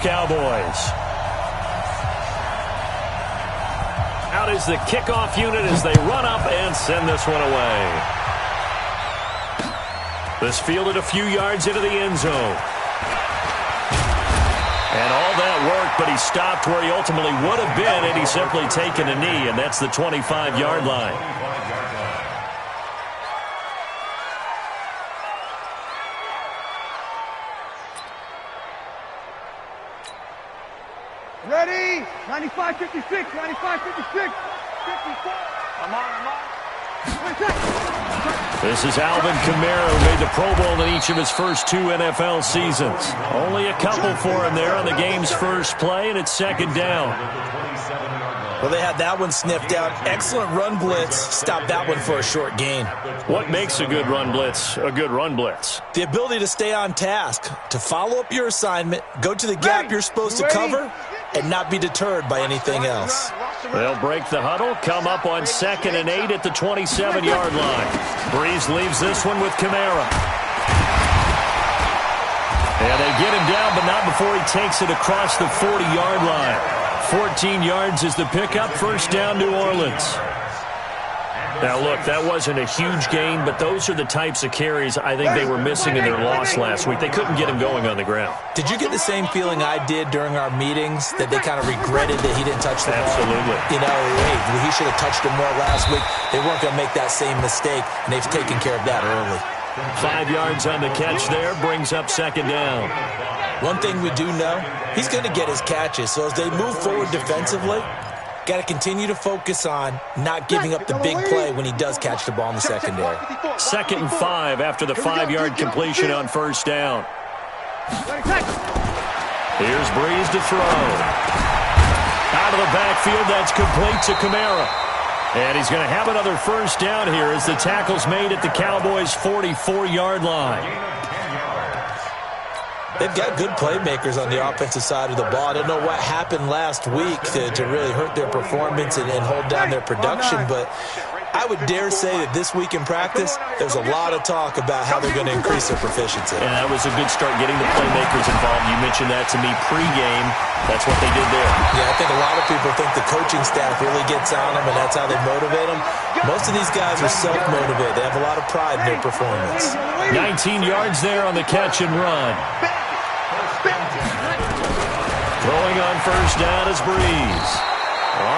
Cowboys. Out is the kickoff unit as they run up and send this one away. This fielded a few yards into the end zone. And all that worked, but he stopped where he ultimately would have been had he simply taken a knee, and that's the 25-yard line. Ready? 95, 56, 95, 56, 54. I'm on. This is Alvin Kamara, who made the Pro Bowl in each of his first 2 NFL seasons. Only a couple for him there on the game's first play, and it's second down. Well, they had that one sniffed out. Excellent run blitz. Stopped that one for a short gain. What makes a good run blitz a good run blitz? The ability to stay on task, to follow up your assignment, go to the gap you're supposed to cover, and not be deterred by anything else. They'll break the huddle, come up on 2nd and 8 at the 27-yard line. Breeze leaves this one with Kamara. And they get him down, but not before he takes it across the 40-yard line. 14 yards is the pickup, first down, New Orleans. Now, look, that wasn't a huge gain, but those are the types of carries I think they were missing in their loss last week. They couldn't get him going on the ground. Did you get the same feeling I did during our meetings, that they kind of regretted that he didn't touch the ball? Absolutely. You know, hey, he should have touched it more last week. They weren't going to make that same mistake, and they've taken care of that early. 5 yards on the catch there, brings up second down. One thing we do know, he's going to get his catches. So as they move forward defensively, got to continue to focus on not giving up the big play when he does catch the ball in the secondary. 2nd and 5 after the 5-yard completion on first down. Here's Breeze to throw. Out of the backfield, that's complete to Kamara. And he's going to have another first down here as the tackle's made at the Cowboys' 44-yard line. They've got good playmakers on the offensive side of the ball. I don't know what happened last week to really hurt their performance and hold down their production, but I would dare say that this week in practice, there's a lot of talk about how they're going to increase their proficiency. And that was a good start, getting the playmakers involved. You mentioned that to me pregame. That's what they did there. Yeah, I think a lot of people think the coaching staff really gets on them, and that's how they motivate them. Most of these guys are self-motivated. They have a lot of pride in their performance. 19 yards there on the catch and run. Throwing on first down is Breeze.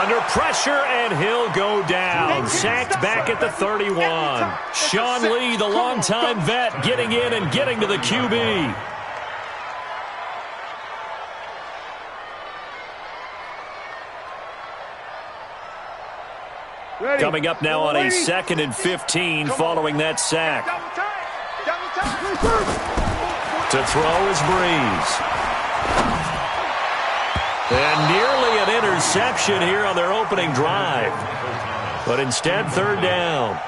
Under pressure, and he'll go down. Sacked back at the 31. Sean Lee, the longtime vet, getting in and getting to the QB. Coming up now on a 2nd and 15 following that sack. To throw is Breeze. And nearly an interception here on their opening drive. But instead, third down.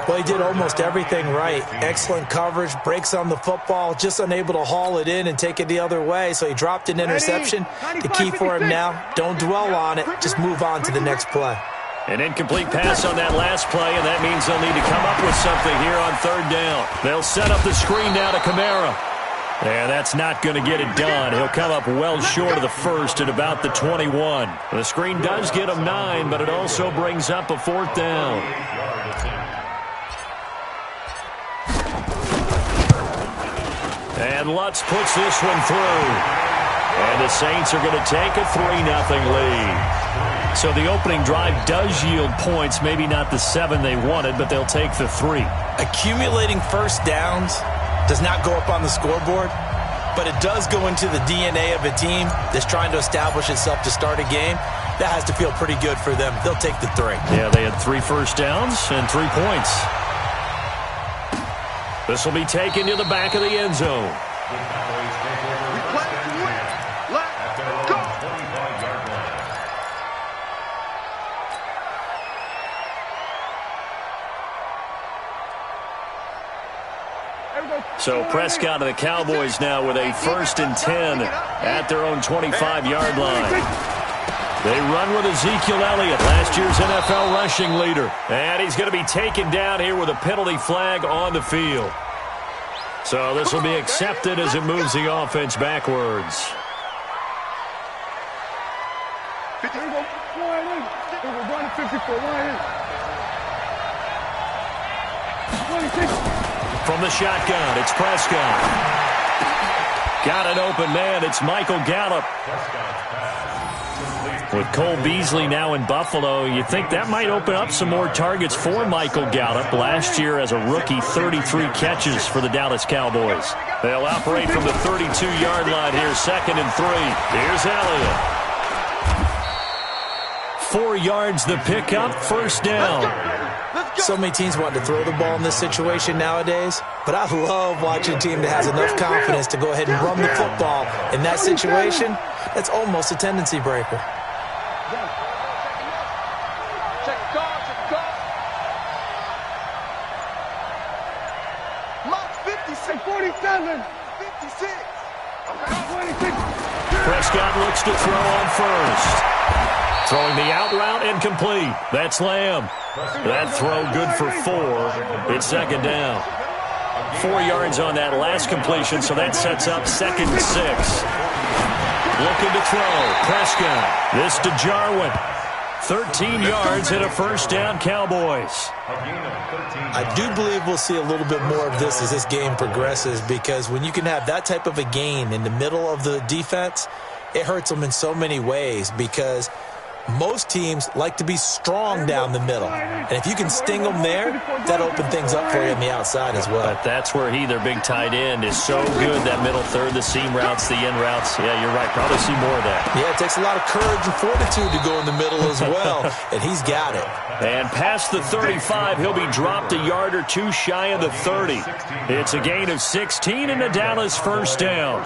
Well, he did almost everything right. Excellent coverage, breaks on the football, just unable to haul it in and take it the other way. So he dropped an interception. The key for him now, don't dwell on it. Just move on to the next play. An incomplete pass on that last play, and that means they'll need to come up with something here on third down. They'll set up the screen now to Kamara. And that's not going to get it done. He'll come up well short of the first at about the 21. The screen does get him 9, but it also brings up a fourth down. And Lutz puts this one through. And the Saints are going to take a 3-0 lead. So the opening drive does yield points, maybe not the 7 they wanted, but they'll take the 3. Accumulating first downs does not go up on the scoreboard, but it does go into the DNA of a team that's trying to establish itself to start a game. That has to feel pretty good for them. They'll take the 3. Yeah, they had 3 first downs and 3 points. This will be taken to the back of the end zone. So Prescott and the Cowboys now with a 1st and 10 at their own 25-yard line. They run with Ezekiel Elliott, last year's NFL rushing leader. And he's going to be taken down here with a penalty flag on the field. So this will be accepted as it moves the offense backwards. From the shotgun, it's Prescott. Got an open man. It's Michael Gallup. With Cole Beasley now in Buffalo, you think that might open up some more targets for Michael Gallup. Last year as a rookie, 33 catches for the Dallas Cowboys. They'll operate from the 32-yard line here, 2nd and 3. Here's Elliott. 4 yards the pickup, 1st down. So many teams want to throw the ball in this situation nowadays, but I love watching a team that has enough confidence to go ahead and run the football. In that situation, that's almost a tendency breaker. Check the call, check the call. Mark 56. 47. 56. 26. Prescott looks to throw on first. Throwing the out route incomplete. That's Lamb. That throw good for 4. It's 2nd down. 4 yards on that last completion, so that sets up 2nd and 6. Looking to throw. Prescott. This to Jarwin. 13 yards and a 1st down, Cowboys. I do believe we'll see a little bit more of this as this game progresses, because when you can have that type of a gain in the middle of the defense, it hurts them in so many ways, because most teams like to be strong down the middle. And if you can sting them there, that opens things up for you on the outside as well. But that's where their big tight end, is so good, that middle third, the seam routes, the in routes. Yeah, you're right. Probably see more of that. Yeah, it takes a lot of courage and fortitude to go in the middle as well, and he's got it. And past the 35, he'll be dropped a yard or 2 shy of the 30. It's a gain of 16 and a Dallas 1st down.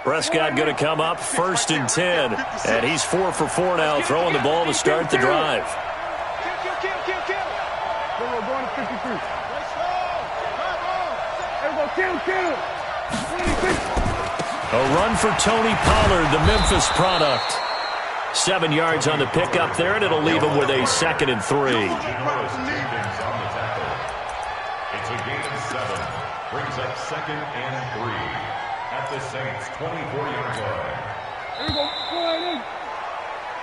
Prescott going to come up 1st and 10. And he's 4 for 4 now, throwing the ball to start the drive. A run for Tony Pollard, the Memphis product. 7 yards on the pickup there, and it'll leave him with a 2nd and 3. It's a gain of 7. Brings up 2nd and 3. At the Saints' 24-yard line.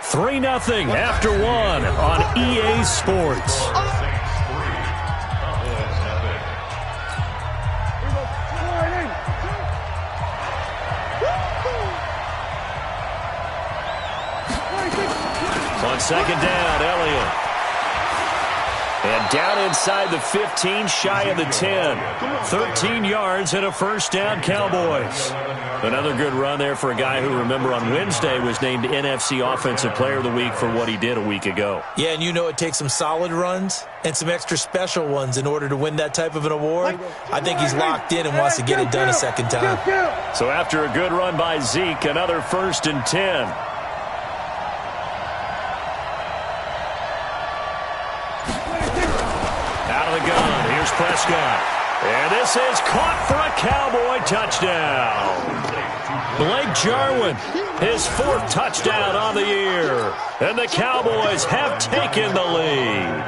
3-0 after 1 on EA Sports. Saints 3, Cowboys nothing. On 2nd down, Elliott. And down inside the 15, shy of the 10. 13 yards and a 1st down, Cowboys. Another good run there for a guy who, remember, on Wednesday was named NFC Offensive Player of the Week for what he did a week ago. Yeah, and you know it takes some solid runs and some extra special ones in order to win that type of an award. I think he's locked in and wants to get it done a 2nd time. So after a good run by Zeke, another 1st and 10. Gun. Here's Prescott. And this is caught for a Cowboy touchdown. Blake Jarwin, his 4th touchdown on the year. And the Cowboys have taken the lead.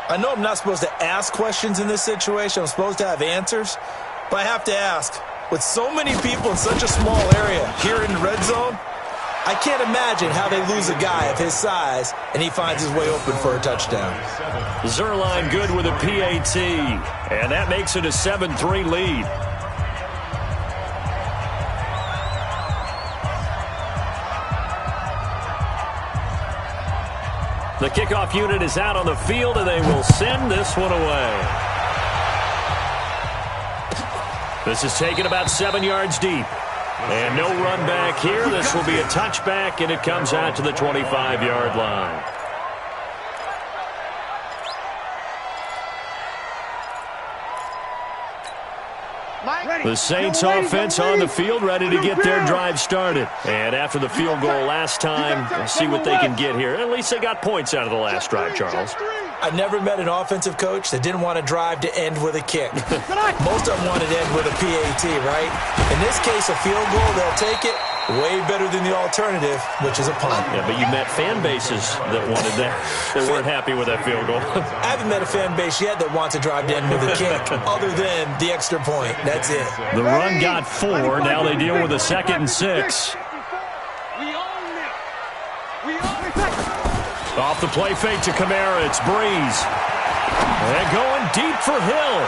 I know I'm not supposed to ask questions in this situation. I'm supposed to have answers. But I have to ask, with so many people in such a small area here in the red zone, I can't imagine how they lose a guy of his size and he finds his way open for a touchdown. Zerline good with a PAT, and that makes it a 7-3 lead. The kickoff unit is out on the field, and they will send this one away. This is taken about 7 yards deep. And no run back here. This will be a touchback, and it comes out to the 25-yard line. The Saints offense on the field, ready to get their drive started. And after the field goal last time, we'll see what they can get here. At least they got points out of the last drive, Charles. I never met an offensive coach that didn't want a drive to end with a kick. Most of them wanted to end with a PAT, right? In this case, a field goal, they'll take it. Way better than the alternative, which is a punt. Yeah, but you met fan bases that wanted that. They weren't happy with that field goal. I haven't met a fan base yet that wants to drive to end with a kick other than the extra point. That's it. The run got 4. Now they deal with a 2nd and 6. Off the play fake to Kamara. It's Breeze. And going deep for Hill.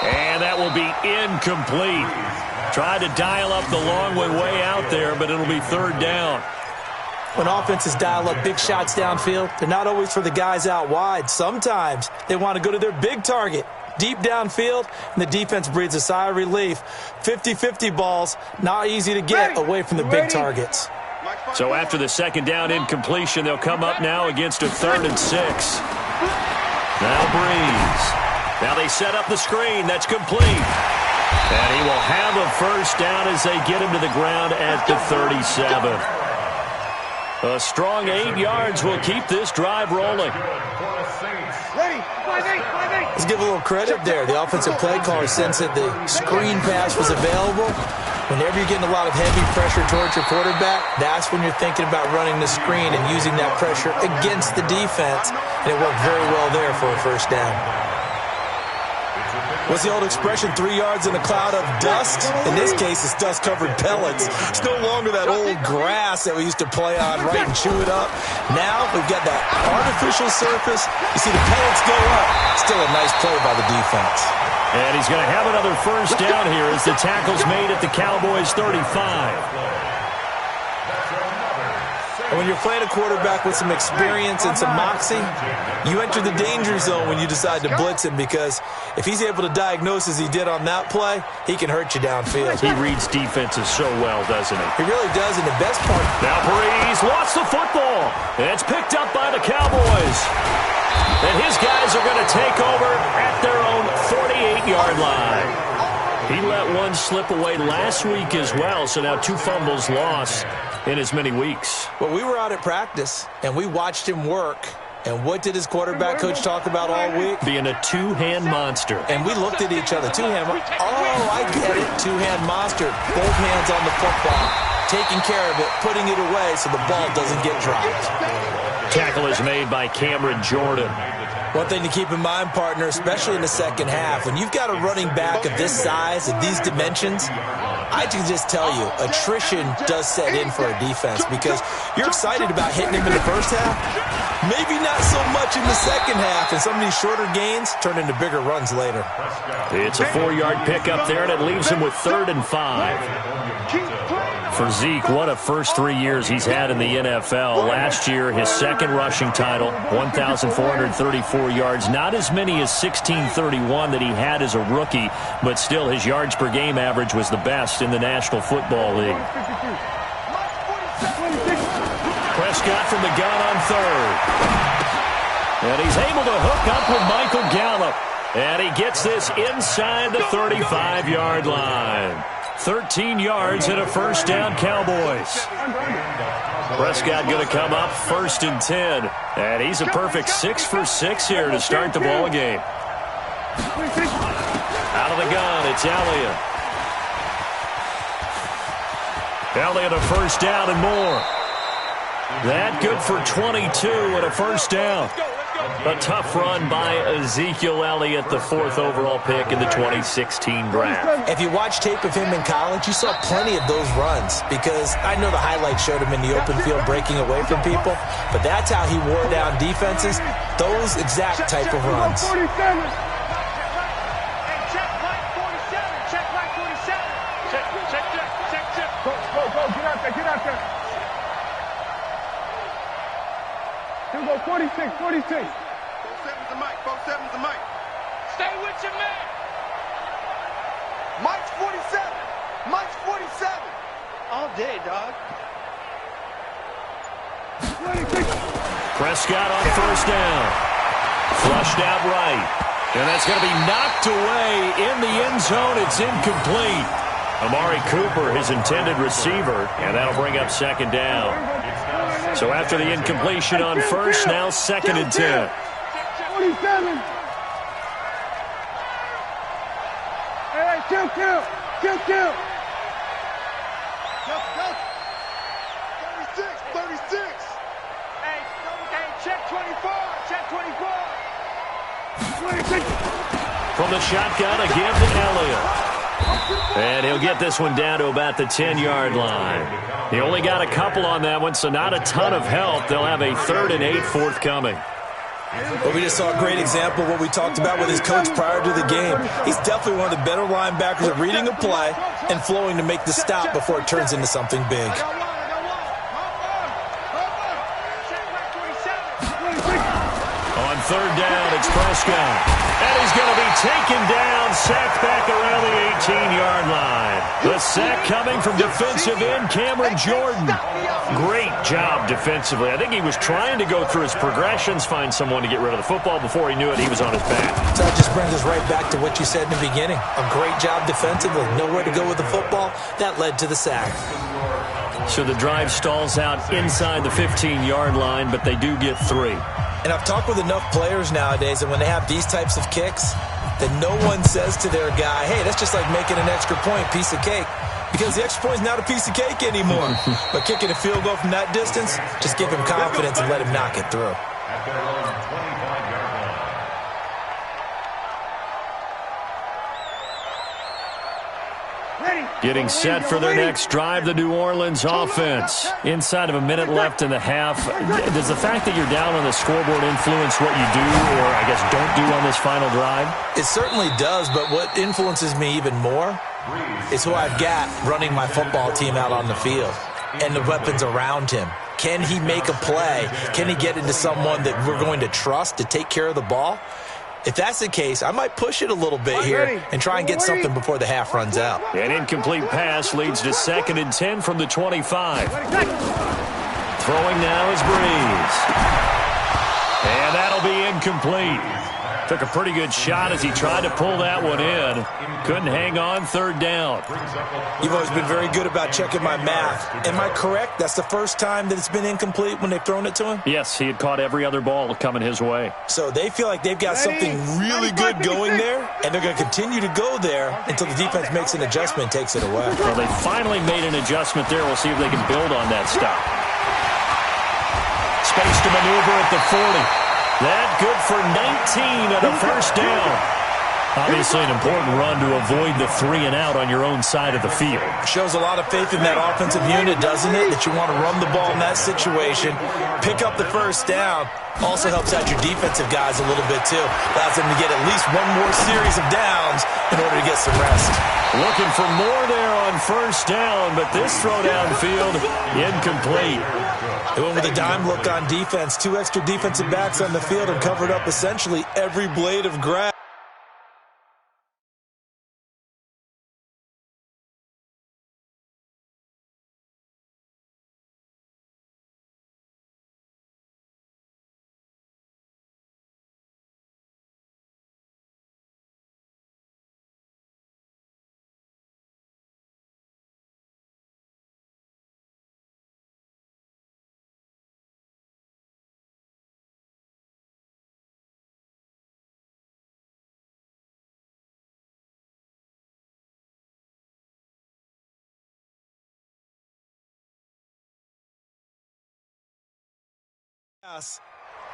And that will be incomplete. Tried to dial up the long one way out there, but it'll be 3rd down. When offenses dial up big shots downfield, they're not always for the guys out wide. Sometimes they want to go to their big target, deep downfield, and the defense breathes a sigh of relief. 50-50 balls, not easy to get away from the big targets. So after the 2nd down incompletion, they'll come up now against a 3rd and 6. Now Breeze. Now they set up the screen. That's complete. And he will have a 1st down as they get him to the ground at the 37. A strong 8 yards will keep this drive rolling. Ready, 5-8. Let's give a little credit there. The offensive play caller sensed that the screen pass was available. Whenever you're getting a lot of heavy pressure towards your quarterback, that's when you're thinking about running the screen and using that pressure against the defense. And it worked very well there for a 1st down. What's the old expression, 3 yards in a cloud of dust? In this case, it's dust-covered pellets. It's no longer that old grass that we used to play on, right, and chew it up. Now we've got that artificial surface. You see the pellets go up. Still a nice play by the defense. And he's going to have another 1st down here as the tackle's made at the Cowboys' 35. And when you're playing a quarterback with some experience and some moxie, you enter the danger zone when you decide to blitz him, because if he's able to diagnose as he did on that play, he can hurt you downfield. He reads defenses so well, doesn't he? He really does, and the best part... Now Breeze lost the football, and it's picked up by the Cowboys. And his guys are going to take over at their own 48-yard line. He let one slip away last week as well, so now 2 fumbles lost in as many weeks. Well, we were out at practice, and we watched him work. And what did his quarterback coach talk about all week? Being a 2-hand monster. And we looked at each other. 2-hand. Oh, I get it. 2-hand monster. Both hands on the football. Taking care of it, putting it away so the ball doesn't get dropped. Tackle is made by Cameron Jordan. One thing to keep in mind, partner, especially in the 2nd half, when you've got a running back of this size, of these dimensions, I can just tell you, attrition does set in for a defense, because you're excited about hitting him in the 1st half, maybe not so much in the 2nd half, and some of these shorter gains turn into bigger runs later. It's a 4-yard pickup there, and it leaves him with 3rd and 5. For Zeke, what a first 3 years he's had in the NFL. Last year, his 2nd rushing title, 1,434 yards. Not as many as 1,631 that he had as a rookie, but still his yards per game average was the best in the National Football League. Prescott from the gun on 3rd. And he's able to hook up with Michael Gallup. And he gets this inside the 35-yard line. 13 yards and a 1st down, Cowboys. Prescott going to come up 1st and 10. And he's a perfect 6 for 6 here to start the ball game. Out of the gun, it's Elliott. Elliott a 1st down and more. That good for 22 and a 1st down. A tough run by Ezekiel Elliott, the 4th overall pick in the 2016 draft. If you watch tape of him in college, you saw plenty of those runs, because I know the highlights showed him in the open field breaking away from people, but that's how he wore down defenses, those exact type of runs. Check right 47. Check. Go, get out there. Here we go, 46. 47's the mic. Stay with your man. Mike's 47. All day, dog. Prescott on 1st down. Flushed out right. And that's going to be knocked away in the end zone. It's incomplete. Amari Cooper, his intended receiver, and that'll bring up 2nd down. So after the incompletion on 1st, now 2nd and 10. 47. Hey, kill. From the shotgun, a give to Elliott. And he'll get this one down to about the 10-yard line. He only got a couple on that one, so not a ton of help. They'll have a 3rd and 8 forthcoming. Well, we just saw a great example of what we talked about with his coach prior to the game. He's definitely one of the better linebackers at reading a play and flowing to make the stop before it turns into something big. On 3rd down, it's Prescott. And he's going to be taken down, sacked back around the 18-yard line. The sack coming from defensive end Cameron Jordan. Great job defensively. I think he was trying to go through his progressions, find someone to get rid of the football. Before he knew it, he was on his back. So that just brings us right back to what you said in the beginning. A great job defensively. Nowhere to go with the football. That led to the sack. So the drive stalls out inside the 15-yard line, but they do get 3. And I've talked with enough players nowadays that when they have these types of kicks, that no one says to their guy, hey, that's just like making an extra point, piece of cake. Because the extra point is not a piece of cake anymore. But kicking a field goal from that distance, just give him confidence and let him knock it through. At their own 25-yard line. Getting set for their next drive, the New Orleans offense. Inside of a minute left in the half. Does the fact that you're down on the scoreboard influence what you do, or I guess don't do on this final drive? It certainly does, but what influences me even more is who I've got running my football team out on the field and the weapons around him. Can he make a play? Can he get into someone that we're going to trust to take care of the ball? If that's the case, I might push it a little bit here and try and get something before the half runs out. An incomplete pass leads to 2nd and 10 from the 25. Throwing now is Breeze. And that'll be incomplete. Took a pretty good shot as he tried to pull that one in. Couldn't hang on 3rd down. You've always been very good about checking my math. Am I correct? That's the first time that it's been incomplete when they've thrown it to him? Yes, he had caught every other ball coming his way. So they feel like they've got something really good going there, and they're going to continue to go there until the defense makes an adjustment and takes it away. Well, they finally made an adjustment there. We'll see if they can build on that stop. Space to maneuver at the 40. That good for 19 and a 1st down. Obviously an important run to avoid the 3 and out on your own side of the field. Shows a lot of faith in that offensive unit, doesn't it? That you want to run the ball in that situation. Pick up the 1st down. Also helps out your defensive guys a little bit, too. Allows them to get at least one more series of downs in order to get some rest. Looking for more there on 1st down, but this throw downfield, incomplete. They went with a dime look on defense. 2 extra defensive backs on the field and covered up essentially every blade of grass.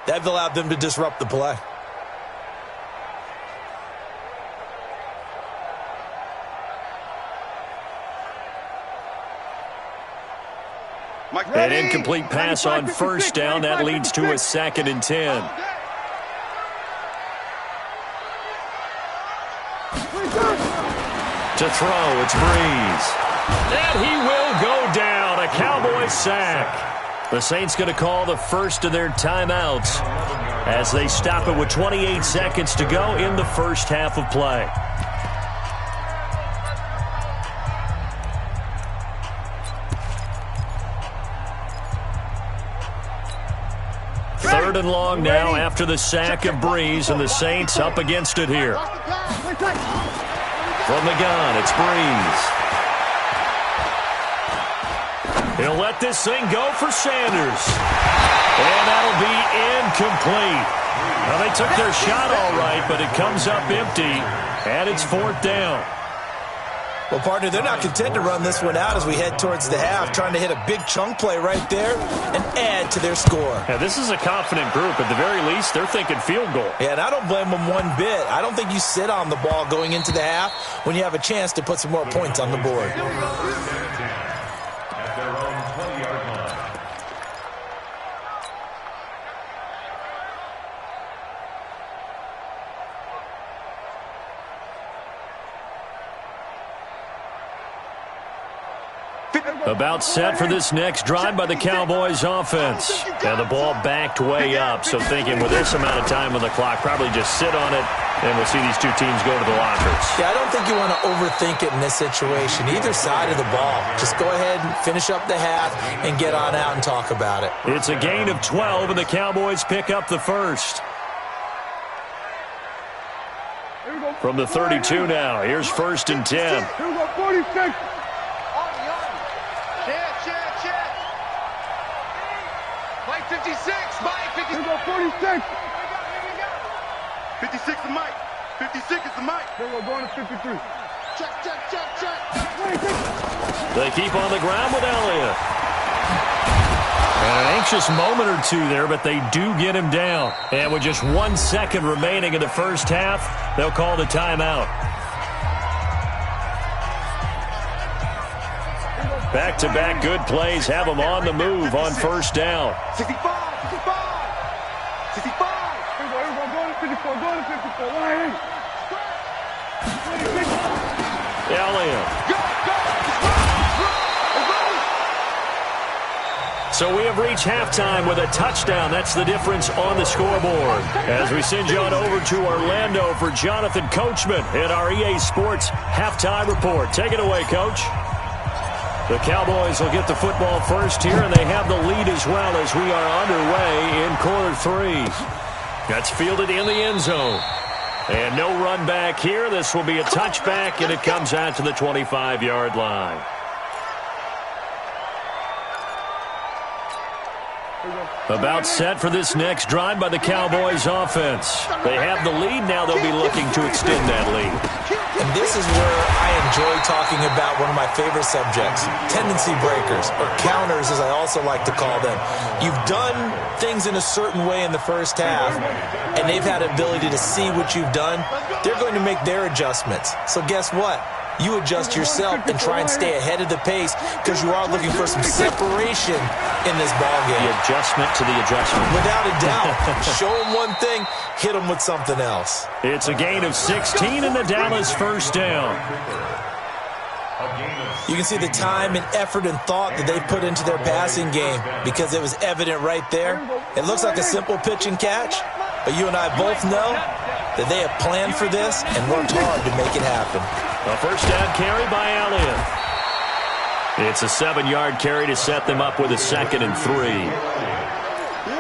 That allowed them to disrupt the play. An incomplete pass on 1st down. That leads to a 2nd and 10. To throw, it's Breeze. And he will go down. A Cowboy sack. The Saints going to call the first of their timeouts as they stop it with 28 seconds to go in the 1st half of play. Third and long now after the sack of Breeze, and the Saints up against it here. From the gun, it's Breeze. He'll let this thing go for Sanders. And that'll be incomplete. Well, they took their shot all right, but it comes up empty, and it's 4th down. Well, partner, they're not content to run this one out as we head towards the half, trying to hit a big chunk play right there and add to their score. Yeah, this is a confident group. At the very least, they're thinking field goal. Yeah, and I don't blame them one bit. I don't think you sit on the ball going into the half when you have a chance to put some more points on the board. At their own 20-yard line. About set for this next drive by the Cowboys offense. And the ball backed way up, so thinking with this amount of time on the clock, probably just sit on it, and we'll see these two teams go to the lockers. Yeah, I don't think you want to overthink it in this situation. Either side of the ball. Just go ahead and finish up the half and get on out and talk about it. It's a gain of 12, and the Cowboys pick up the first. From the 32 now, here's 1st and 10. Here we go, 46. Mike 56, Mike 56. Here we go, 46. 56 is Mike. 56 is the Mike. Here we go, going to 53. Check. They keep on the ground with Elliott. And an anxious moment or two there, but they do get him down. And with just 1 second remaining in the first half, they'll call the timeout. Back-to-back good plays have them on the move on 1st down. 65. 65. 65. Here we go, going to 54, going to 54. 180. Elliott. So we have reached halftime with a touchdown. That's the difference on the scoreboard. As we send you on over to Orlando for Jonathan Coachman in our EA Sports Halftime Report. Take it away, Coach. The Cowboys will get the football first here, and they have the lead as well as we are underway in quarter 3. That's fielded in the end zone. And no run back here. This will be a touchback, and it comes out to the 25-yard line. About set for this next drive by the Cowboys offense. They have the lead now. They'll be looking to extend that lead. And this is where I enjoy talking about one of my favorite subjects, tendency breakers, or counters as I also like to call them. You've done things in a certain way in the first half, and they've had ability to see what you've done. They're going to make their adjustments. So guess what? You adjust yourself and try and stay ahead of the pace because you are looking for some separation in this ballgame. The adjustment to the adjustment. Without a doubt. Show them one thing, hit them with something else. It's a gain of 16 in the Dallas 1st down. You can see the time and effort and thought that they put into their passing game because it was evident right there. It looks like a simple pitch and catch, but you and I both know that they have planned for this and worked hard to make it happen. A 1st down carry by Elliott. It's a 7-yard carry to set them up with a 2nd and 3.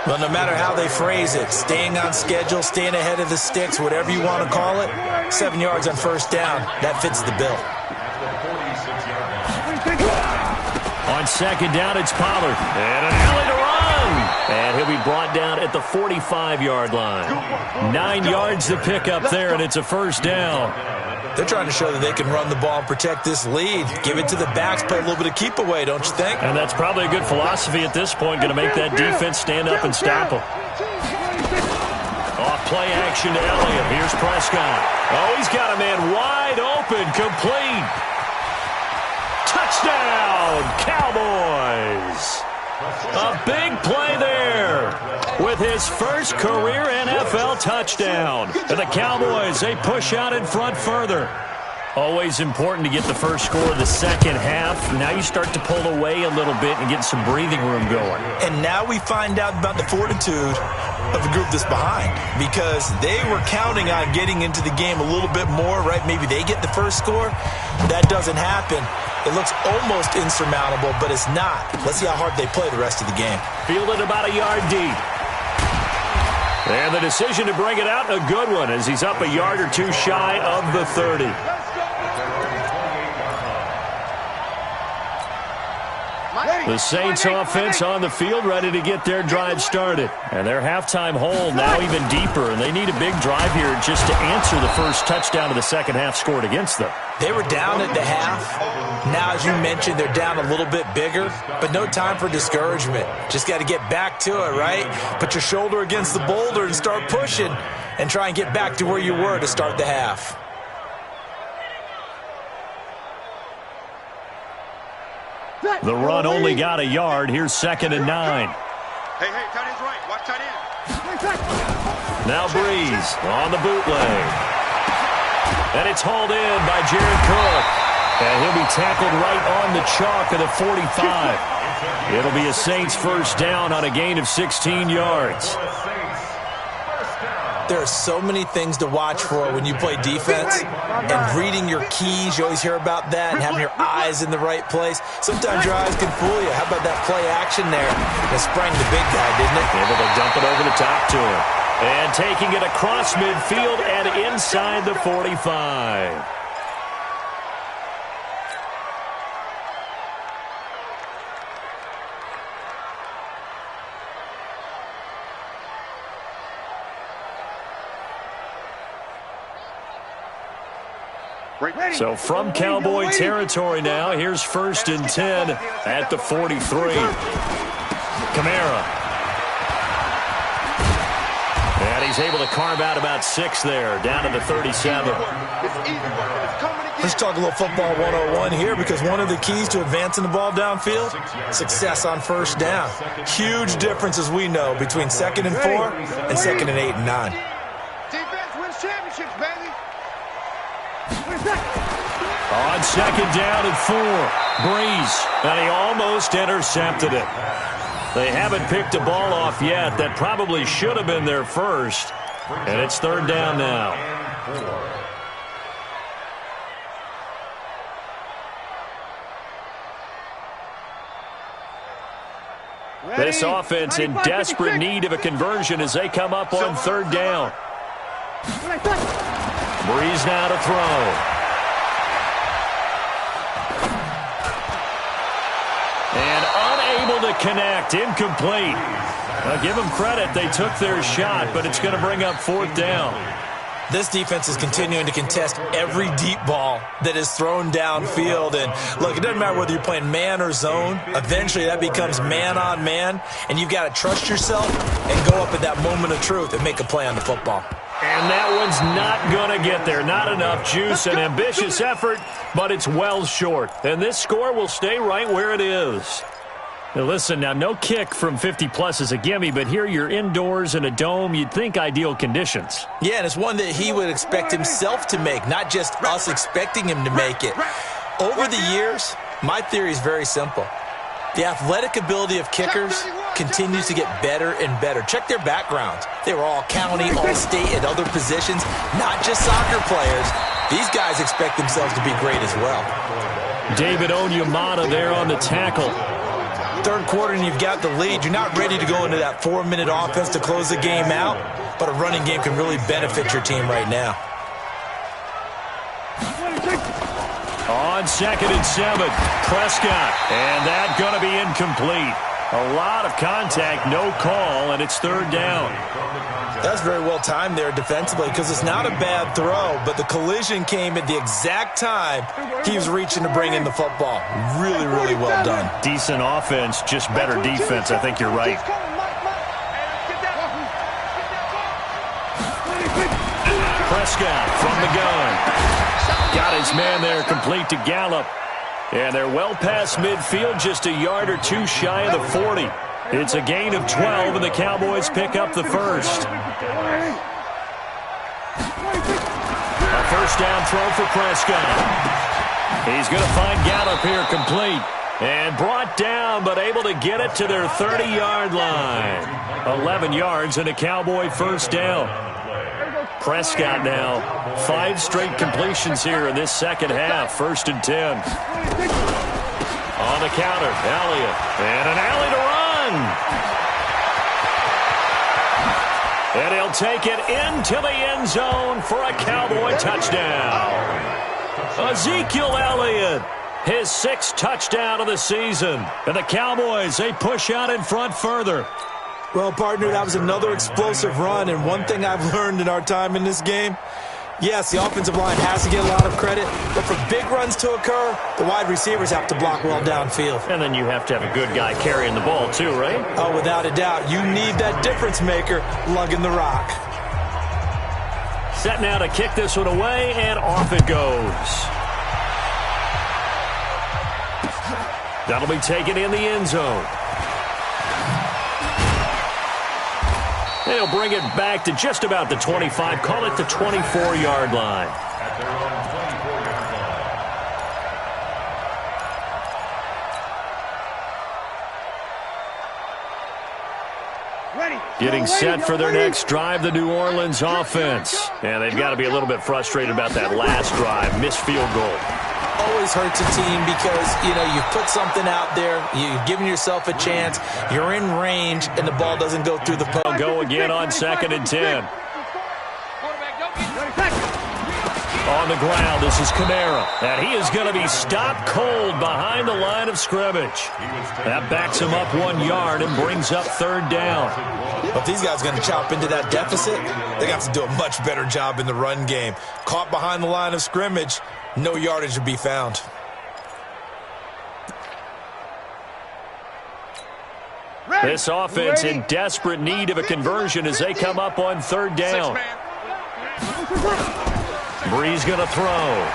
Well, no matter how they phrase it, staying on schedule, staying ahead of the sticks, whatever you want to call it, 7 yards on 1st down, that fits the bill. On 2nd down, it's Pollard. And an alley to run. And he'll be brought down at the 45-yard line. 9 yards to pick up there, and it's a 1st down. They're trying to show that they can run the ball and protect this lead. Give it to the backs, play a little bit of keep away, don't you think? And that's probably a good philosophy at this point, going to make that defense stand up and stop them. Off play action to Elliott. Here's Prescott. Oh, he's got a man wide open, complete. Touchdown, Cowboys. A big play there with his first career NFL touchdown. And the Cowboys, they push out in front further. Always important to get the first score of the second half. Now you start to pull away a little bit and get some breathing room going. And now we find out about the fortitude of the group that's behind because they were counting on getting into the game a little bit more, right? Maybe they get the first score. That doesn't happen. It looks almost insurmountable, but it's not. Let's see how hard they play the rest of the game. Fielded about a yard deep. And the decision to bring it out, a good one, as he's up a yard or two shy of the 30. The Saints offense on the field, ready to get their drive started. And their halftime hole now even deeper, and they need a big drive here just to answer the first touchdown of the second half scored against them. They were down at the half. Now, as you mentioned, they're down a little bit bigger, but no time for discouragement. Just got to get back to it, right? Put your shoulder against the boulder and start pushing and try and get back to where you were to start the half. The run only got a yard. Here's 2nd and 9. Hey, tight end's right. Watch tight end. Now Breeze on the bootleg. And it's hauled in by Jared Cook. And he'll be tackled right on the chalk of the 45. It'll be a Saints first down on a gain of 16 yards. There are so many things to watch for when you play defense, and reading your keys, you always hear about that, and having your eyes in the right place. Sometimes your eyes can fool you. How about that play action there? It sprang the big guy, didn't it? Able to dump it over the top to him. And taking it across midfield and inside the 45. So from Cowboy territory now, here's 1st and 10 at the 43. Kamara. And he's able to carve out about 6 there, down to the 37. Let's talk a little football 101 here, because one of the keys to advancing the ball downfield, success on first down. Huge difference, as we know, between 2nd and 4 and 2nd and 8 and 9. Defense wins championships, baby. On 2nd down and 4, Breeze, and he almost intercepted it. They haven't picked a ball off yet. That probably should have been their first, and it's 3rd down now. This offense in desperate need of a conversion as they come up on 3rd down. Breeze now to throw. And unable to connect, incomplete. Now give them credit, they took their shot, but it's going to bring up 4th down. This defense is continuing to contest every deep ball that is thrown downfield. And look, it doesn't matter whether you're playing man or zone. Eventually that becomes man on man, and you've got to trust yourself and go up at that moment of truth and make a play on the football. And that one's not going to get there. Not enough juice, an ambitious effort, but it's well short. And this score will stay right where it is. Now listen, now no kick from 50-plus is a gimme, but here you're indoors in a dome. You'd think ideal conditions. Yeah, and it's one that he would expect himself to make, not just us expecting him to make it. Over the years, my theory is very simple. The athletic ability of kickers continues to get better and better. Check their backgrounds. They were all county, all state, at other positions, not just soccer players. These guys expect themselves to be great as well. David Onyemata there on the tackle. 3rd quarter and you've got the lead. You're not ready to go into that 4-minute offense to close the game out, but a running game can really benefit your team right now. On 2nd and 7, Prescott, and that's going to be incomplete. A lot of contact, no call, and it's 3rd down. That's very well timed there defensively, because it's not a bad throw, but the collision came at the exact time he was reaching to bring in the football. Really, really well done. Decent offense, just better defense. I think you're right. Prescott from the gun. Got his man there, complete to Gallup. And they're well past midfield, just a yard or 2 shy of the 40. It's a gain of 12, and the Cowboys pick up the first. A first down throw for Prescott. He's going to find Gallup here, complete. And brought down, but able to get it to their 30-yard line. 11 yards and a Cowboy first down. Prescott now, 5 straight completions here in this second half. 1st and 10. On the counter, Elliott. And an alley to run. And he'll take it into the end zone for a Cowboy touchdown. Ezekiel Elliott His 6th touchdown of the season. And the Cowboys, they push out in front further. Well, partner, that was another explosive run, and one thing I've learned in our time in this game, yes, the offensive line has to get a lot of credit, but for big runs to occur, the wide receivers have to block well downfield. And then you have to have a good guy carrying the ball too, right? Oh, without a doubt. You need that difference maker lugging the rock. Set now to kick this one away, and off it goes. That'll be taken in the end zone. They'll bring it back to just about the 25. Call it the 24-yard line. At their own 24-yard line. Ready. Getting set for their next drive, the New Orleans offense. And they've got to be a little bit frustrated about that last drive. Missed field goal. Always hurts a team because, you know, you put something out there, you've given yourself a chance, you're in range, and the ball doesn't go through the post. They'll go again on 2nd and 10. On the ground, this is Kamara. And he is going to be stopped cold behind the line of scrimmage. That backs him up 1 yard and brings up 3rd down. If these guys are going to chop into that deficit, they have to do a much better job in the run game. Caught behind the line of scrimmage, no yardage to be found. This offense in desperate need of a conversion as they come up on 3rd down. Bree's going to throw.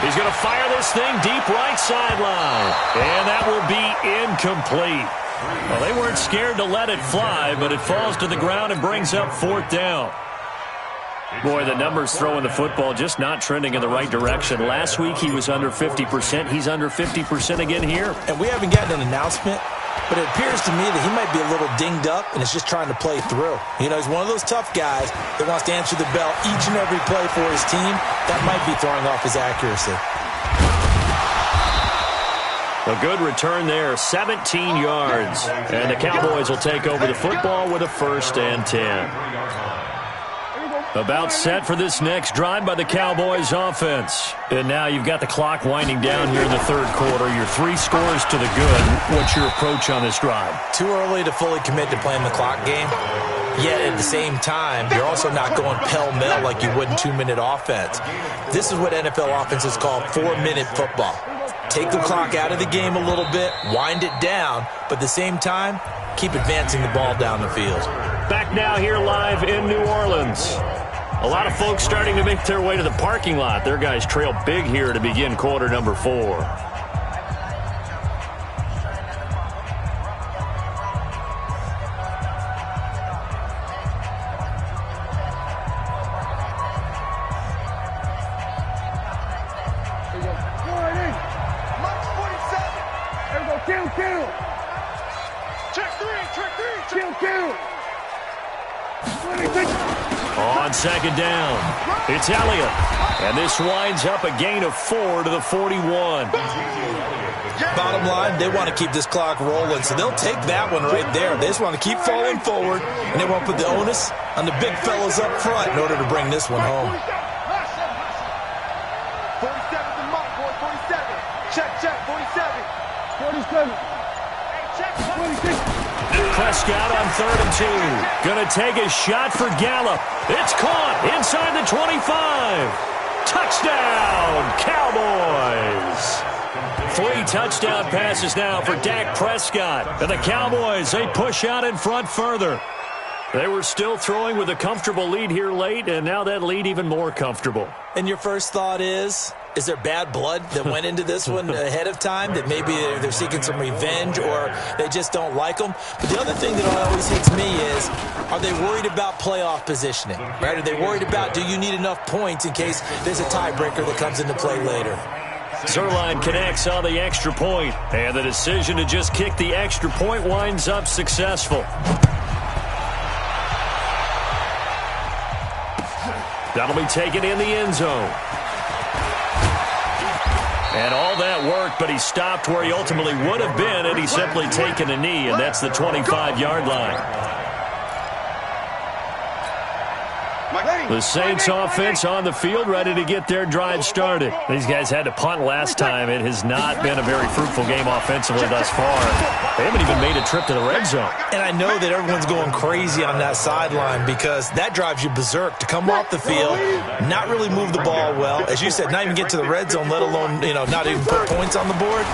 He's going to fire this thing deep right sideline. And that will be incomplete. Well, they weren't scared to let it fly, but it falls to the ground and brings up 4th down. Boy, the numbers throwing the football just not trending in the right direction. Last week he was under 50%. He's under 50% again here. And we haven't gotten an announcement, but it appears to me that he might be a little dinged up and is just trying to play through. You know, he's one of those tough guys that wants to answer the bell each and every play for his team. That might be throwing off his accuracy. A good return there, 17 yards. And the Cowboys will take over the football with a 1st and 10. About set for this next drive by the Cowboys offense. And now you've got the clock winding down here in the 3rd quarter. Your 3 scores to the good. What's your approach on this drive? Too early to fully commit to playing the clock game. Yet at the same time, you're also not going pell-mell like you would in 2-minute offense. This is what NFL offenses call 4-minute football. Take the clock out of the game a little bit, wind it down, but at the same time, keep advancing the ball down the field. Back now here live in New Orleans. A lot of folks starting to make their way to the parking lot. Their guys trail big here to begin quarter number 4. On 2nd down, it's Elliott. And this winds up a gain of 4 to the 41. Bottom line, they want to keep this clock rolling, so they'll take that one right there. They just want to keep falling forward, and they want to put the onus on the big fellas up front in order to bring this one home. 47's the mark, boy. 47. Check, 47. 47. Hey, check, 26. Prescott on 3rd and 2. Going to take a shot for Gallup. It's caught inside the 25. Touchdown, Cowboys. 3 touchdown passes now for Dak Prescott. And the Cowboys, they push out in front further. They were still throwing with a comfortable lead here late, and now that lead even more comfortable. And your first thought is there bad blood that went into this one ahead of time, that maybe they're seeking some revenge or they just don't like them? But the other thing that always hits me is, are they worried about playoff positioning? Right? Are they worried about, do you need enough points in case there's a tiebreaker that comes into play later? Zerline connects on the extra point, and the decision to just kick the extra point winds up successful. That'll be taken in the end zone. And all that worked, but he stopped where he ultimately would have been had he simply taken a knee, and that's the 25-yard line. The Saints offense on the field, ready to get their drive started. These guys had to punt last time. It has not been a very fruitful game offensively thus far. They haven't even made a trip to the red zone. And I know that everyone's going crazy on that sideline because that drives you berserk to come off the field, not really move the ball well. As you said, not even get to the red zone, let alone, not even put points on the board.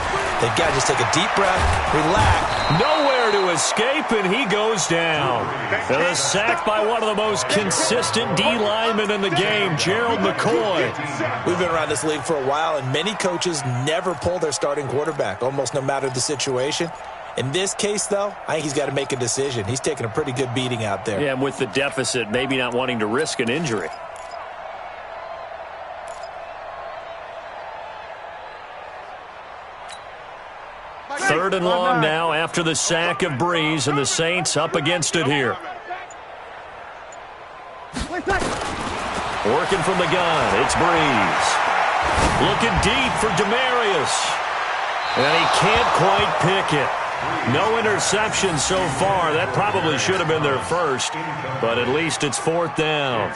They've got to just take a deep breath, relax. Nowhere to escape, and he goes down. And a sack by one of the most consistent D linemen in the game, Gerald McCoy. We've been around this league for a while, and many coaches never pull their starting quarterback, almost no matter the situation. In this case, though, I think he's got to make a decision. He's taking a pretty good beating out there. Yeah, and with the deficit, maybe not wanting to risk an injury. Third and long now after the sack of Breeze, and the Saints up against it here. Working from the gun, it's Breeze. Looking deep for Demarius. And he can't quite pick it. No interception so far. That probably should have been their first, but at least it's fourth down.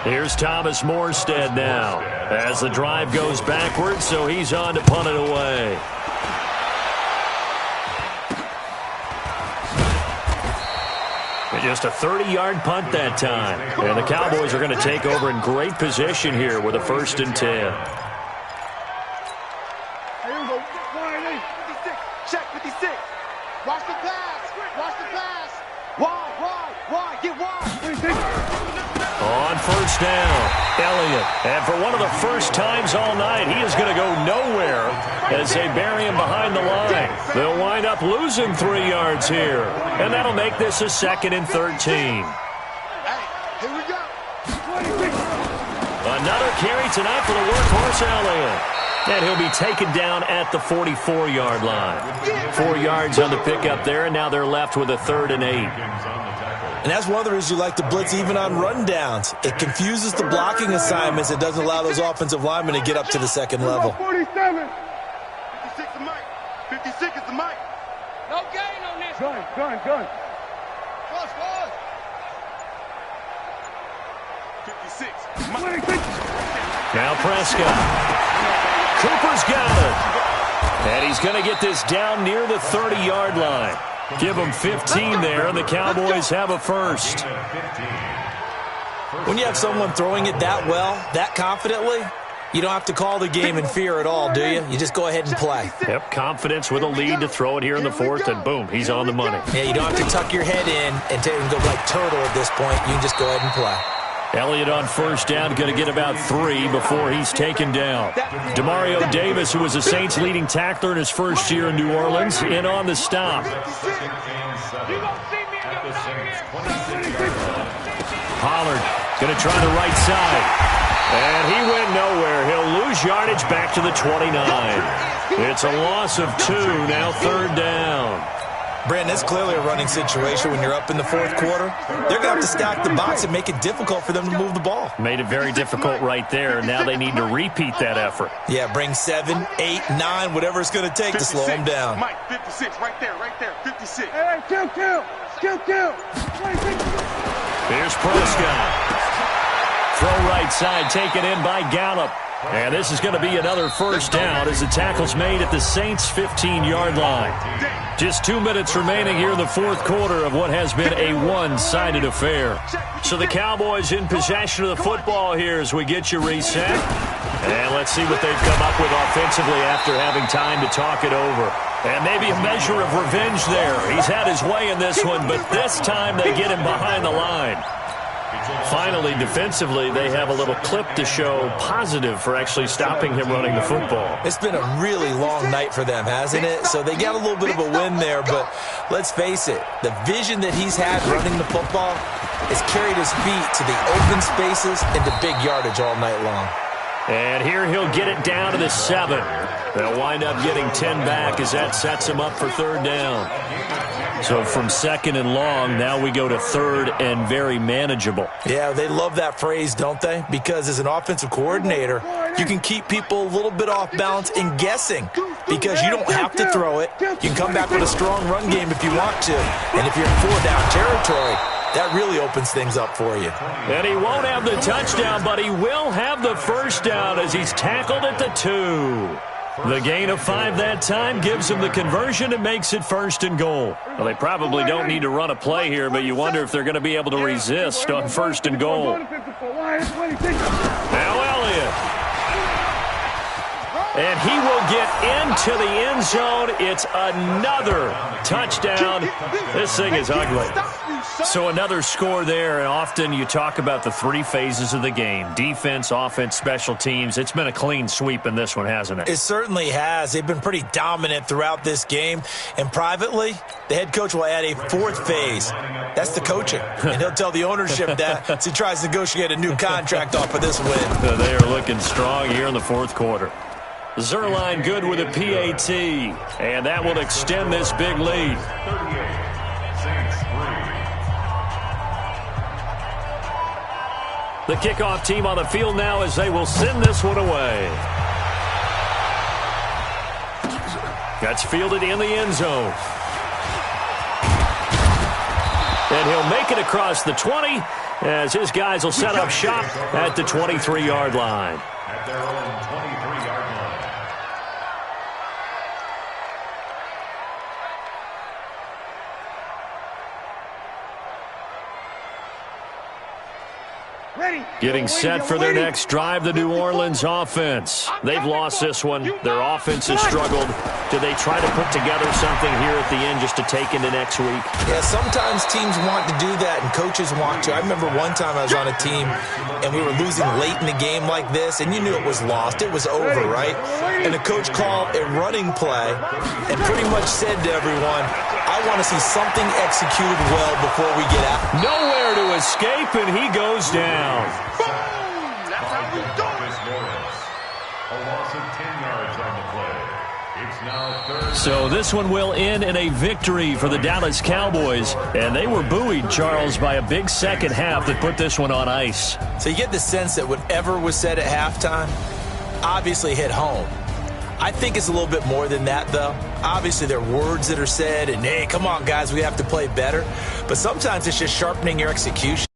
Here's Thomas Morstead now as the drive goes backwards, so he's on to punt it away. Just a 30-yard punt that time. And the Cowboys are going to take over in great position here with a 1st and 10. Here we go. 56. Check 56. Watch the pass. Watch the pass. Wide. Get wide. On 1st down, Elliott. And for one of the first times all night, he is going to go nowhere as they bury him behind the line. They'll wind up losing 3 yards here. And that'll make this a 2nd and 13. Hey, here we go. Another carry tonight for the workhorse Elliott. And he'll be taken down at the 44-yard line. 4 yards on the pickup there, and now they're left with a 3rd and 8. And that's one of the reasons you like to blitz even on rundowns. It confuses the blocking assignments. It doesn't allow those offensive linemen to get up to the second level. 47. 56 is Mike. 56 is the Mike. No gain on this. Gun. Plus. 56. Mike. Now Prescott. Cooper's got it. And he's going to get this down near the 30-yard line. Give them 15 there, and the Cowboys have a first. When you have someone throwing it that well, that confidently, you don't have to call the game in fear at all, do you? You just go ahead and play. Yep, confidence with a lead to throw it here in the 4th, and boom, he's on the money. Yeah, you don't have to tuck your head in and go like turtle at this point. You can just go ahead and play. Elliott on 1st down, going to get about 3 before he's taken down. Demario Davis, who was the Saints' leading tackler in his first year in New Orleans, in on the stop. Pollard going to try the right side. And he went nowhere. He'll lose yardage back to the 29. It's a loss of 2, now 3rd down. Brandon, it's clearly a running situation when you're up in the 4th quarter. They're going to have to stack the box and make it difficult for them to move the ball. Made it very difficult right there. Now they need to repeat that effort. Yeah, bring 7, 8, 9, whatever it's going to take 56, to slow them down. Mike, 56, right there, 56. Hey, kill. 26. Here's Prescott. Throw right side, taken in by Gallup. And this is going to be another 1st down as the tackle's made at the Saints' 15-yard line. Just 2 minutes remaining here in the 4th quarter of what has been a one-sided affair. So the Cowboys in possession of the football here as we get you reset. And let's see what they've come up with offensively after having time to talk it over. And maybe a measure of revenge there. He's had his way in this one, but this time they get him behind the line. Finally, defensively, they have a little clip to show positive for actually stopping him running the football. It's been a really long night for them, hasn't it? So they got a little bit of a win there, but let's face it, the vision that he's had running the football has carried his feet to the open spaces and to big yardage all night long. And here he'll get it down to the 7. They'll wind up getting 10 back as that sets him up for 3rd down. So from 2nd and long, now we go to 3rd and very manageable. Yeah, they love that phrase, don't they? Because as an offensive coordinator, you can keep people a little bit off balance and guessing because you don't have to throw it. You can come back with a strong run game if you want to. And if you're in 4-down territory, That really opens things up for you. And he won't have the touchdown, but he will have the first down as he's tackled at the 2. The gain of 5 that time gives him the conversion and makes it 1st and goal. Well, they probably don't need to run a play here, but you wonder if they're going to be able to resist on 1st and goal. Now Elliott. And he will get into the end zone. It's another touchdown. This thing is ugly. So another score there, and often you talk about the 3 phases of the game. Defense, offense, special teams. It's been a clean sweep in this one, hasn't it? It certainly has. They've been pretty dominant throughout this game. And privately, the head coach will add a 4th phase. That's the coaching. And he'll tell the ownership that as he tries to negotiate a new contract off of this win. They are looking strong here in the 4th quarter. Zerline good with a PAT, and that will extend this big lead. The kickoff team on the field now as they will send this one away. That's fielded in the end zone. And he'll make it across the 20 as his guys will set up shop at the 23-yard line. At their own 23-yard line. Getting set for their next drive, the New Orleans offense. They've lost this one. Their offense has struggled. Do they try to put together something here at the end just to take into next week? Yeah, sometimes teams want to do that and coaches want to. I remember one time I was on a team and we were losing late in the game like this, and you knew it was lost. It was over, right? And the coach called a running play and pretty much said to everyone, I want to see something executed well before we get out. Nowhere to escape, and he goes down. Boom! That's how we do it. A loss of 10 yards on the play. It's now 3rd. So this one will end in a victory for the Dallas Cowboys. And they were buoyed, Charles, by a big second half that put this one on ice. So you get the sense that whatever was said at halftime obviously hit home. I think it's a little bit more than that, though. Obviously, there are words that are said, and, hey, come on, guys, we have to play better. But sometimes it's just sharpening your execution.